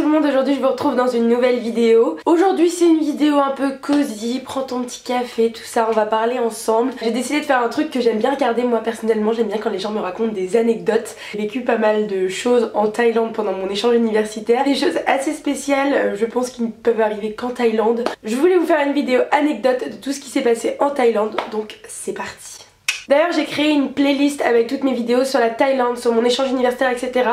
le monde, aujourd'hui je vous retrouve dans une nouvelle vidéo. Aujourd'hui c'est une vidéo un peu cosy, prends ton petit café, tout ça, on va parler ensemble. J'ai décidé de faire un truc que j'aime bien regarder moi personnellement, j'aime bien quand les gens me racontent des anecdotes. J'ai vécu pas mal de choses en Thaïlande pendant mon échange universitaire, des choses assez spéciales, je pense qu'ils ne peuvent arriver qu'en Thaïlande. Je voulais vous faire une vidéo anecdote de tout ce qui s'est passé en Thaïlande, donc c'est parti. D'ailleurs j'ai créé une playlist avec toutes mes vidéos sur la Thaïlande, sur mon échange universitaire, etc.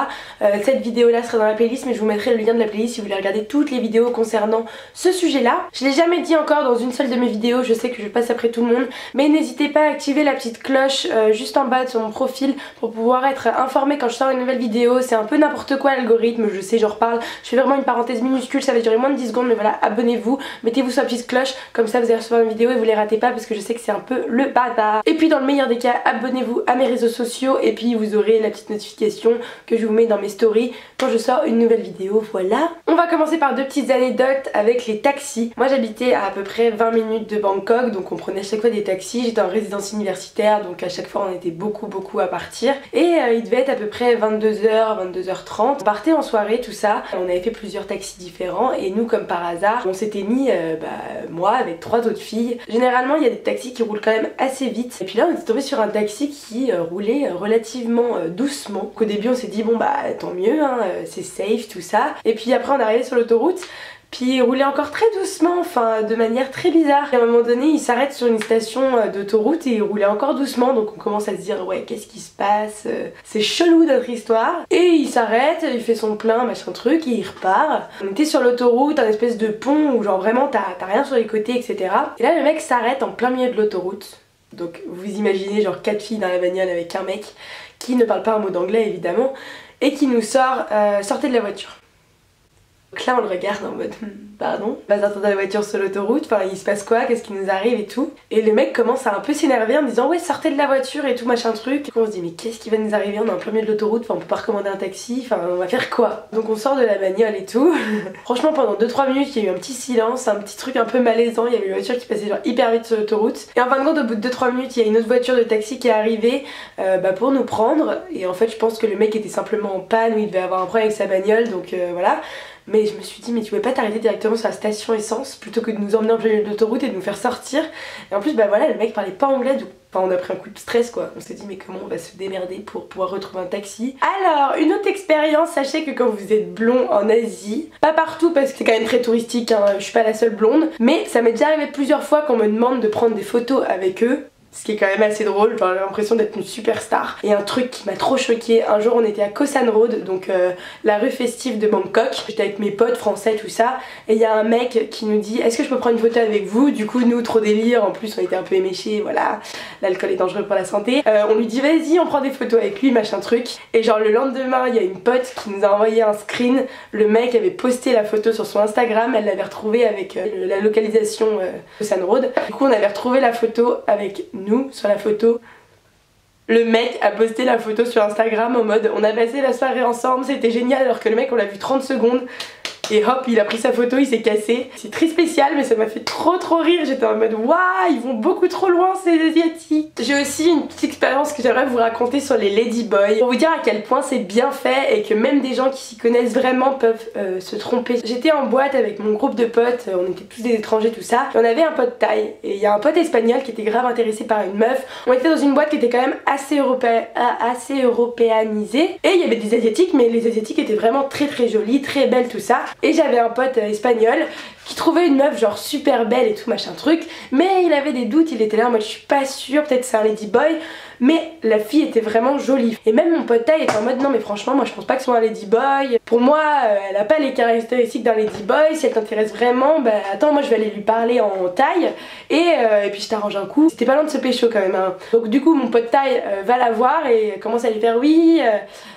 Cette vidéo là sera dans la playlist, mais je vous mettrai le lien de la playlist si vous voulez regarder toutes les vidéos concernant ce sujet là. Je l'ai jamais dit encore dans une seule de mes vidéos, je sais que je passe après tout le monde, mais n'hésitez pas à activer la petite cloche juste en bas sur mon profil pour pouvoir être informé quand je sors une nouvelle vidéo. C'est un peu n'importe quoi l'algorithme, je sais, j'en reparle, je fais vraiment une parenthèse minuscule, ça va durer moins de 10 secondes, mais voilà, abonnez-vous, mettez-vous sur la petite cloche, comme ça vous allez recevoir une vidéo et vous les ratez pas parce que je sais que c'est un peu le bâtard. Et puis dans le meilleur des cas, abonnez-vous à mes réseaux sociaux et puis vous aurez la petite notification que je vous mets dans mes stories quand je sors une nouvelle vidéo, voilà. On va commencer par deux petites anecdotes avec les taxis. Moi j'habitais à peu près 20 minutes de Bangkok, donc on prenait à chaque fois des taxis. J'étais en résidence universitaire, donc à chaque fois on était beaucoup à partir. Et il devait être à peu près 22h, 22h30. On partait en soirée, tout ça. On avait fait plusieurs taxis différents et nous comme par hasard, on s'était mis, moi avec 3 autres filles. Généralement il y a des taxis qui roulent quand même assez vite. Et puis là on était tombé sur un taxi qui roulait relativement doucement. Au début on s'est dit bon bah tant mieux, hein, c'est safe tout ça. Et puis après on est arrivé sur l'autoroute. Puis il roulait encore très doucement, enfin de manière très bizarre. Et à un moment donné il s'arrête sur une station d'autoroute et il roulait encore doucement. Donc on commence à se dire ouais qu'est-ce qui se passe, c'est chelou notre histoire. Et il s'arrête, il fait son plein machin truc et il repart. On était sur l'autoroute, un espèce de pont où genre vraiment t'as rien sur les côtés, etc. Et là le mec s'arrête en plein milieu de l'autoroute. Donc vous imaginez genre 4 filles dans la bagnole avec un mec qui ne parle pas un mot d'anglais évidemment et qui nous sort sortez de la voiture. Donc là on le regarde en mode pardon, on va sortir de la voiture sur l'autoroute, enfin il se passe quoi, qu'est-ce qui nous arrive et tout. Et le mec commence à un peu s'énerver en disant ouais sortez de la voiture et tout machin truc. Et on se dit mais qu'est-ce qui va nous arriver, on est en plein milieu de l'autoroute, enfin on peut pas recommander un taxi, enfin on va faire quoi. Donc on sort de la bagnole et tout. Franchement pendant 2-3 minutes il y a eu un petit silence, un petit truc un peu malaisant, il y avait une voiture qui passait genre hyper vite sur l'autoroute. Et en fin de compte au bout de 2-3 minutes il y a une autre voiture de taxi qui est arrivée pour nous prendre. Et en fait je pense que le mec était simplement en panne ou il devait avoir un problème avec sa bagnole, donc voilà. Mais je me suis dit mais tu pouvais pas t'arrêter directement sur la station essence plutôt que de nous emmener en plein milieu de l'autoroute et de nous faire sortir. Et en plus bah voilà le mec parlait pas anglais, donc enfin, on a pris un coup de stress quoi. On s'est dit mais comment on va se démerder pour pouvoir retrouver un taxi. Alors une autre expérience, sachez que quand vous êtes blond en Asie, pas partout parce que c'est quand même très touristique, hein, je suis pas la seule blonde, mais ça m'est déjà arrivé plusieurs fois qu'on me demande de prendre des photos avec eux. Ce qui est quand même assez drôle, j'ai l'impression d'être une superstar. Et un truc qui m'a trop choquée, un jour on était à Koh San Road, donc la rue festive de Bangkok. J'étais avec mes potes français tout ça, et il y a un mec qui nous dit est-ce que je peux prendre une photo avec vous. Du coup nous trop délire, en plus on était un peu éméchés, voilà, l'alcool est dangereux pour la santé. On lui dit vas-y on prend des photos avec lui machin truc. Et genre le lendemain il y a une pote qui nous a envoyé un screen, le mec avait posté la photo sur son Instagram, elle l'avait retrouvée avec la localisation Koh San Road. Du coup on avait retrouvé la photo avec nous sur la photo. Le mec a posté la photo sur Instagram en mode on a passé la soirée ensemble, c'était génial, alors que le mec on l'a vu 30 secondes et hop il a pris sa photo, il s'est cassé. C'est très spécial mais ça m'a fait trop rire, j'étais en mode waouh ils vont beaucoup trop loin ces asiatiques. J'ai aussi une petite expérience que j'aimerais vous raconter sur les ladyboys pour vous dire à quel point c'est bien fait et que même des gens qui s'y connaissent vraiment peuvent se tromper. J'étais en boîte avec mon groupe de potes, on était tous des étrangers tout ça, et on avait un pote thaï et il y a un pote espagnol qui était grave intéressé par une meuf. On était dans une boîte qui était quand même assez européanisée et il y avait des asiatiques mais les asiatiques étaient vraiment très jolies, très belles tout ça. Et j'avais un pote espagnol qui trouvait une meuf genre super belle et tout machin truc, mais il avait des doutes, il était là en mode je suis pas sûre, peut-être c'est un ladyboy, mais la fille était vraiment jolie. Et même mon pote taille était en mode non mais franchement moi je pense pas que ce soit un ladyboy, pour moi elle a pas les caractéristiques d'un ladyboy, si elle t'intéresse vraiment bah attends moi je vais aller lui parler en taille et puis je t'arrange un coup. C'était pas loin de se pécho quand même hein. Donc du coup mon pote taille va la voir et commence à lui faire oui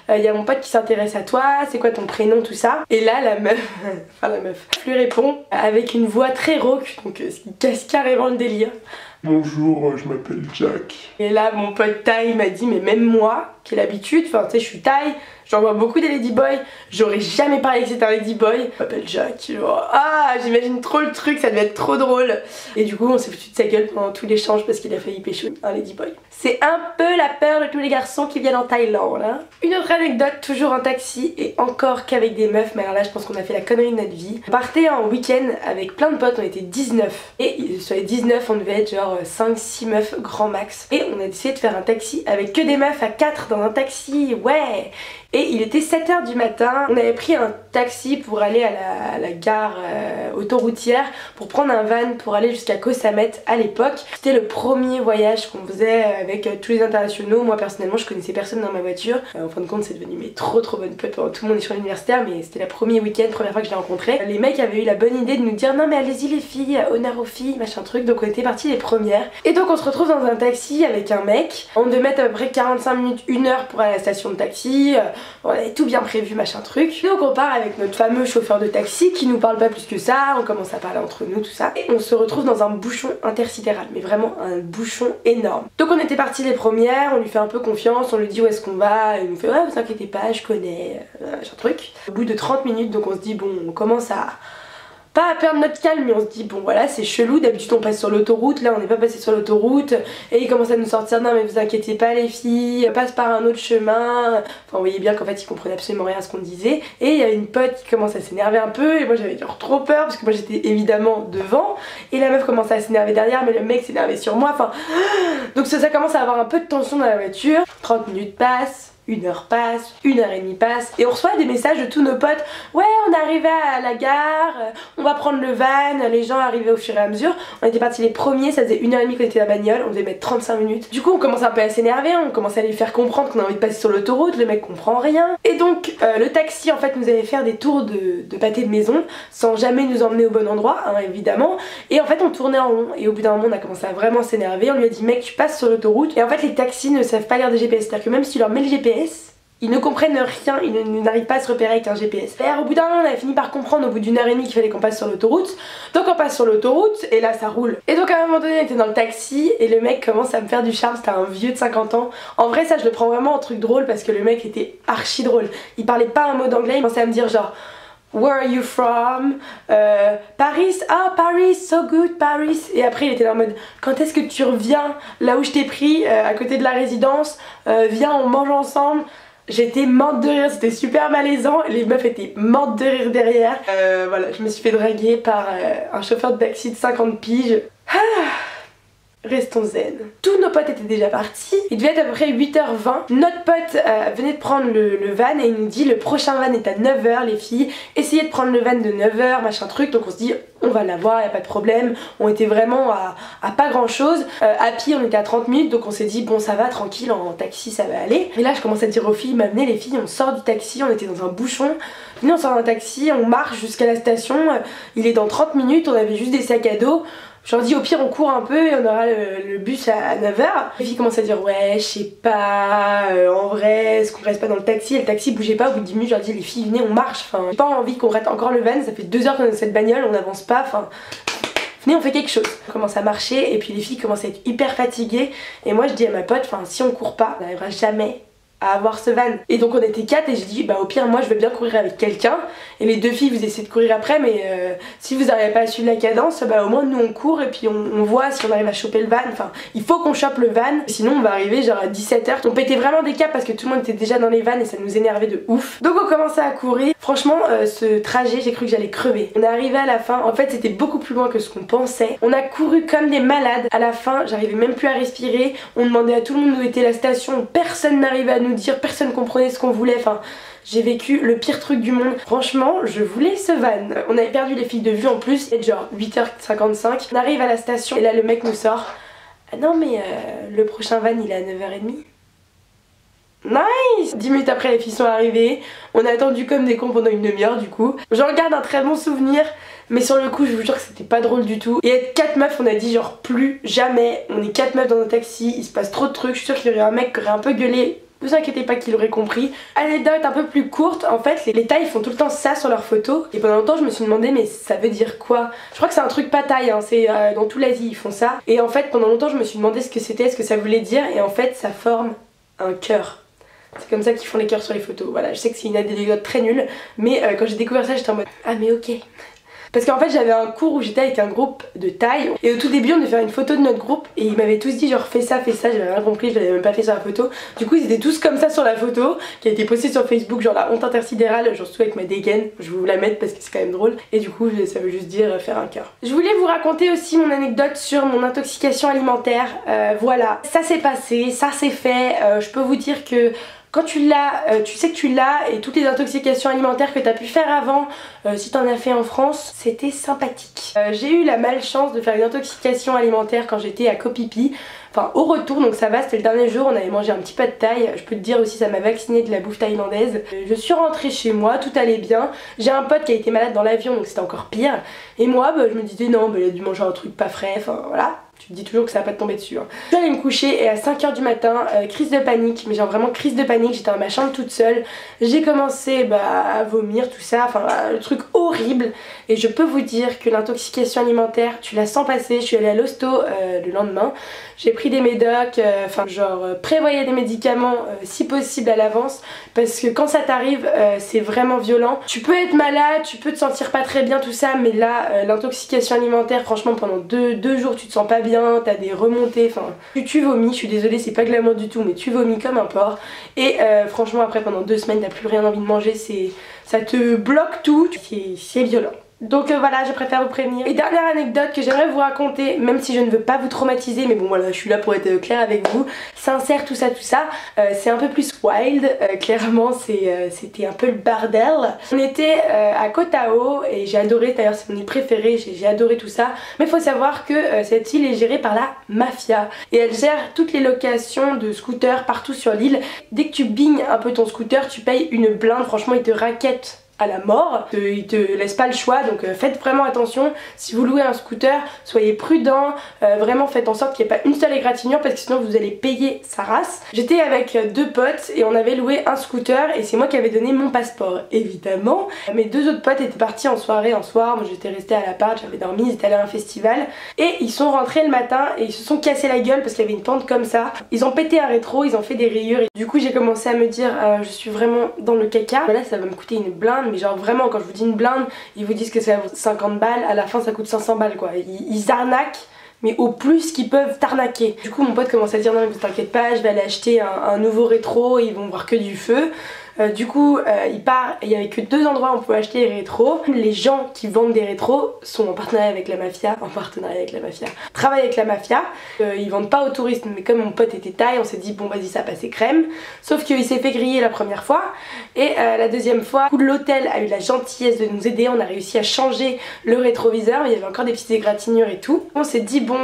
y a mon pote qui s'intéresse à toi, c'est quoi ton prénom tout ça. Et là la meuf, enfin la meuf lui répond avec une voix très rauque, donc ce qui casse carrément le délire. Bonjour, je m'appelle Jack. Et là mon pote thaï m'a dit mais même moi qui ai l'habitude, enfin tu sais je suis thaï, J'en vois beaucoup des ladyboys, j'aurais jamais parlé que c'était un ladyboy. Je m'appelle Jack, genre, ah j'imagine trop le truc, ça devait être trop drôle. Et du coup on s'est foutu de sa gueule pendant tout l'échange parce qu'il a failli pécho un ladyboy. C'est un peu la peur de tous les garçons qui viennent en Thaïlande hein. Une autre anecdote, toujours en taxi et encore qu'avec des meufs, mais alors là je pense qu'on a fait la connerie de notre vie. On partait en week-end avec plein de potes, on était 19 et sur les 19 on devait être genre 5-6 meufs grand max. Et on a décidé de faire un taxi avec que des meufs à 4 dans un taxi, ouais. Et il était 7h du matin, on avait pris un taxi pour aller à la gare autoroutière pour prendre un van pour aller jusqu'à Koh Samet à l'époque. C'était le premier voyage qu'on faisait avec tous les internationaux. Moi personnellement je connaissais personne dans ma voiture. En fin de compte c'est devenu mes trop bonnes potes pendant tout mon échange universitaire, mais c'était le premier week-end, première fois que je l'ai rencontré. Les mecs avaient eu la bonne idée de nous dire non mais allez-y les filles, honneur aux filles, machin truc. Donc on était partis les premières. Et donc on se retrouve dans un taxi avec un mec. On devait mettre à peu près 45 minutes, 1 heure pour aller à la station de taxi. On avait tout bien prévu machin truc. Donc on part avec notre fameux chauffeur de taxi qui nous parle pas plus que ça, on commence à parler entre nous tout ça. Et on se retrouve dans un bouchon intersidéral, mais vraiment un bouchon énorme. Donc on était partis les premières, on lui fait un peu confiance, on lui dit où est-ce qu'on va, et il nous fait ouais vous inquiétez pas je connais, machin truc. Au bout de 30 minutes donc on se dit bon on commence à pas à perdre notre calme mais on se dit bon voilà c'est chelou, d'habitude on passe sur l'autoroute, là on n'est pas passé sur l'autoroute et il commence à nous sortir non mais vous inquiétez pas les filles, passe par un autre chemin, enfin vous voyez bien qu'en fait il comprenait absolument rien à ce qu'on disait. Et il y a une pote qui commence à s'énerver un peu et moi j'avais genre trop peur parce que moi j'étais évidemment devant et la meuf commence à s'énerver derrière mais le mec s'énervait sur moi, enfin donc ça commence à avoir un peu de tension dans la voiture. 30 minutes passent, 1 heure passe, 1 heure et demie passe et on reçoit des messages de tous nos potes. Ouais on est arrivé à la gare, on va prendre le van, les gens arrivaient au fur et à mesure. On était partis les premiers, ça faisait 1 heure et demie qu'on était à la bagnole, on devait mettre 35 minutes. Du coup on commence un peu à s'énerver, on commence à lui faire comprendre qu'on a envie de passer sur l'autoroute, le mec comprend rien. Et donc le taxi en fait nous avait faire des tours de pâté de maison sans jamais nous emmener au bon endroit hein, évidemment. Et en fait on tournait en rond et au bout d'un moment on a commencé à vraiment s'énerver. On lui a dit mec tu passes sur l'autoroute. Et en fait les taxis ne savent pas lire de GPS, c'est-à-dire que même si tu leur mets le GPS ils ne comprennent rien, ils n'arrivent pas à se repérer avec un GPS. Et au bout d'un moment on avait fini par comprendre au bout d'1 heure et demie qu'il fallait qu'on passe sur l'autoroute. Donc on passe sur l'autoroute et là ça roule. Et donc à un moment donné on était dans le taxi et le mec commence à me faire du charme, c'était un vieux de 50 ans. En vrai ça je le prends vraiment en truc drôle parce que le mec était archi drôle. Il parlait pas un mot d'anglais, il commençait à me dire genre Where are you from? Paris, ah Paris, so good Paris. Et après il était là en mode quand est-ce que tu reviens là où je t'ai pris à côté de la résidence, viens on mange ensemble. J'étais morte de rire, c'était super malaisant, les meufs étaient mortes de rire derrière. Voilà, je me suis fait draguer par un chauffeur de taxi de 50 piges. Restons zen. Tous nos potes étaient déjà partis. Il devait être à peu près 8h20. Notre pote venait de prendre le van et il nous dit le prochain van est à 9h les filles. Essayez de prendre le van de 9h, machin truc. Donc on se dit on va l'avoir, y a pas de problème. On était vraiment à pas grand chose. À pied on était à 30 minutes donc on s'est dit bon ça va tranquille, en taxi ça va aller. Et là je commence à dire aux filles m'amenez les filles, on sort du taxi, on était dans un bouchon. Venez on sort d'un taxi, on marche jusqu'à la station. Il est dans 30 minutes, on avait juste des sacs à dos. Je leur dis au pire on court un peu et on aura le bus à 9h. Les filles commencent à dire ouais je sais pas, en vrai est-ce qu'on reste pas dans le taxi, et le taxi bougeait pas. Au bout de 10 minutes je leur dis les filles venez on marche, enfin j'ai pas envie qu'on rate encore le van, ça fait 2 heures qu'on est dans cette bagnole, on avance pas, enfin venez on fait quelque chose. On commence à marcher et puis les filles commencent à être hyper fatiguées et moi je dis à ma pote enfin si on court pas on n'arrivera jamais à avoir ce van. Et donc on était 4 et j'ai dit bah au pire moi je veux bien courir avec quelqu'un et les 2 filles vous essayez de courir après mais si vous n'arrivez pas à suivre la cadence bah au moins nous on court et puis on voit si on arrive à choper le van, enfin il faut qu'on chope le van sinon on va arriver genre à 17h. On pétait vraiment des câbles parce que tout le monde était déjà dans les vannes et ça nous énervait de ouf. Donc on commençait à courir. Franchement ce trajet j'ai cru que j'allais crever. On est arrivé à la fin, en fait c'était beaucoup plus loin que ce qu'on pensait. On a couru comme des malades. À la fin j'arrivais même plus à respirer. On demandait à tout le monde où était la station, personne n'arrivait à nous dire, personne comprenait ce qu'on voulait, enfin j'ai vécu le pire truc du monde. Franchement je voulais ce van. On avait perdu les filles de vue en plus, et genre 8h55. On arrive à la station et là le mec nous sort ah non mais le prochain van il est à 9h30. Nice. 10 minutes après les filles sont arrivées. On a attendu comme des cons pendant une demi-heure du coup. J'en garde un très bon souvenir. Mais sur le coup je vous jure que c'était pas drôle du tout. Et être 4 meufs on a dit genre plus jamais. On est 4 meufs dans un taxi, il se passe trop de trucs. Je suis sûre qu'il y aurait un mec qui aurait un peu gueulé. Ne vous inquiétez pas qu'il aurait compris. Anecdote un peu plus courte, en fait les Thaïs font tout le temps ça sur leurs photos. Et pendant longtemps je me suis demandé mais ça veut dire quoi. Je crois que c'est un truc pas thaï hein. C'est dans toute l'Asie ils font ça. Et en fait pendant longtemps je me suis demandé ce que c'était, ce que ça voulait dire. Et en fait ça forme un cœur. C'est comme ça qu'ils font les cœurs sur les photos. Voilà, je sais que c'est une anecdote très nulle, mais quand j'ai découvert ça j'étais en mode ah mais ok. Parce qu'en fait j'avais un cours où j'étais avec un groupe de taille et au tout début on devait faire une photo de notre groupe et ils m'avaient tous dit genre fais ça, j'avais rien compris, je l'avais même pas fait sur la photo. Du coup ils étaient tous comme ça sur la photo qui a été postée sur Facebook, genre la honte intersidérale, genre surtout avec ma dégaine, je vais vous la mettre parce que c'est quand même drôle. Et du coup ça veut juste dire faire un cœur. Je voulais vous raconter aussi mon anecdote sur mon intoxication alimentaire, voilà, ça s'est passé, ça s'est fait, je peux vous dire que quand tu l'as, tu sais que tu l'as et toutes les intoxications alimentaires que tu as pu faire avant, si tu en as fait en France, c'était sympathique. J'ai eu la malchance de faire une intoxication alimentaire quand j'étais à Koh Phi Phi, enfin au retour, donc ça va, c'était le dernier jour, on avait mangé un petit pas de thaï, je peux te dire aussi ça m'a vacciné de la bouffe thaïlandaise. Je suis rentrée chez moi, tout allait bien, j'ai un pote qui a été malade dans l'avion donc c'était encore pire, et moi je me disais non, il a dû manger un truc pas frais, enfin voilà. Tu te dis toujours que ça va pas te tomber dessus. Hein. Je suis allée me coucher et à 5 h du matin, crise de panique, mais genre vraiment crise de panique, j'étais dans ma chambre toute seule. J'ai commencé à vomir, tout ça, enfin le truc horrible. Et je peux vous dire que l'intoxication alimentaire, tu la sens passer. Je suis allée à l'hosto le lendemain, j'ai pris des médocs, enfin prévoyez des médicaments si possible à l'avance. Parce que quand ça t'arrive, c'est vraiment violent. Tu peux être malade, tu peux te sentir pas très bien, tout ça, mais là, l'intoxication alimentaire, franchement pendant deux jours tu te sens pas bien, t'as des remontées, enfin tu vomis, je suis désolée c'est pas glamour du tout mais tu vomis comme un porc et franchement après pendant 2 semaines t'as plus rien envie de manger, ça te bloque tout, c'est violent. Donc voilà, je préfère vous prévenir. Et dernière anecdote que j'aimerais vous raconter, même si je ne veux pas vous traumatiser, mais bon voilà, je suis là pour être claire avec vous, sincère, tout ça, c'est un peu plus wild, clairement c'était un peu le bordel. On était à Koh Tao et j'ai adoré, d'ailleurs c'est mon île préférée, j'ai adoré tout ça, mais il faut savoir que cette île est gérée par la mafia et elle gère toutes les locations de scooters partout sur l'île. Dès que tu bignes un peu ton scooter, tu payes une blinde, franchement ils te rackettent à la mort, ils te laissent pas le choix, donc faites vraiment attention. Si vous louez un scooter, soyez prudent, vraiment faites en sorte qu'il n'y ait pas une seule égratignure parce que sinon vous allez payer sa race. J'étais avec 2 potes et on avait loué un scooter et c'est moi qui avais donné mon passeport, évidemment. Mes 2 autres potes étaient partis en soirée un soir, moi j'étais restée à l'appart, j'avais dormi, ils étaient allés à un festival et ils sont rentrés le matin et ils se sont cassés la gueule parce qu'il y avait une pente comme ça. Ils ont pété un rétro, ils ont fait des rayures et du coup j'ai commencé à me dire je suis vraiment dans le caca. Là ça va me coûter une blinde, mais genre vraiment quand je vous dis une blinde, ils vous disent que ça vaut 50 balles, à la fin ça coûte 500 balles quoi. Ils arnaquent, mais au plus qu'ils peuvent t'arnaquer. Du coup mon pote commence à dire non mais t'inquiète pas, je vais aller acheter un nouveau rétro, ils vont voir que du feu. Du coup il part et il n'y avait que 2 endroits où on pouvait acheter des rétros. Les gens qui vendent des rétros sont en partenariat avec la mafia, travaillent avec la mafia. Ils vendent pas aux touristes, mais comme mon pote était taille, on s'est dit bon vas-y ça passait crème. Sauf qu'il s'est fait griller la première fois et la deuxième fois, l'hôtel a eu la gentillesse de nous aider, on a réussi à changer le rétroviseur, il y avait encore des petites égratignures et tout. On s'est dit bon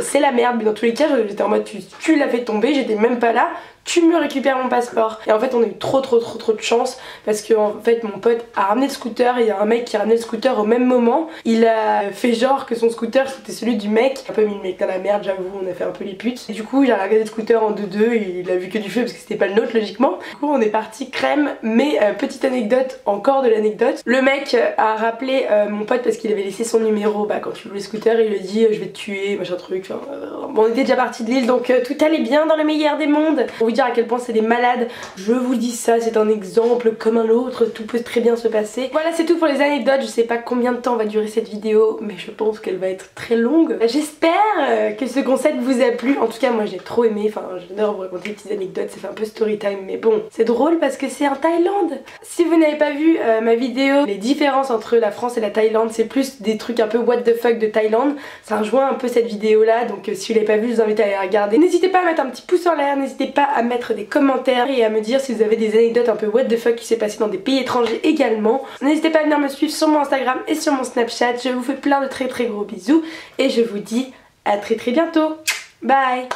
c'est la merde, mais dans tous les cas j'étais en mode tu l'as fait tomber, j'étais même pas là. Tu me récupères mon passeport. Et en fait on a eu trop de chance parce que en fait mon pote a ramené le scooter et il y a un mec qui a ramené le scooter au même moment. Il a fait genre que son scooter c'était celui du mec. Un peu mis le mec dans la merde, j'avoue, on a fait un peu les putes. Et du coup il a regardé le scooter en 2-2 et il a vu que du feu parce que c'était pas le nôtre logiquement. Du coup on est parti crème, mais petite anecdote, encore de l'anecdote. Le mec a rappelé mon pote parce qu'il avait laissé son numéro quand tu loues le scooter et il lui a dit je vais te tuer, machin truc. Enfin, bon, on était déjà parti de l'île donc tout allait bien dans le meilleur des mondes. Dire à quel point c'est des malades, je vous dis ça, c'est un exemple comme un autre, tout peut très bien se passer. Voilà c'est tout pour les anecdotes, je sais pas combien de temps va durer cette vidéo mais je pense qu'elle va être très longue. J'espère que ce concept vous a plu, en tout cas moi j'ai trop aimé, enfin j'adore vous raconter des petites anecdotes, ça fait un peu story time mais bon c'est drôle parce que c'est en Thaïlande. Si vous n'avez pas vu ma vidéo, les différences entre la France et la Thaïlande, c'est plus des trucs un peu what the fuck de Thaïlande, ça rejoint un peu cette vidéo là, donc si vous l'avez pas vu je vous invite à aller regarder. N'hésitez pas à mettre un petit pouce en l'air, n'hésitez pas à mettre des commentaires et à me dire si vous avez des anecdotes un peu what the fuck qui s'est passé dans des pays étrangers également. N'hésitez pas à venir me suivre sur mon Instagram et sur mon Snapchat. Je vous fais plein de très gros bisous et je vous dis à très bientôt. Bye.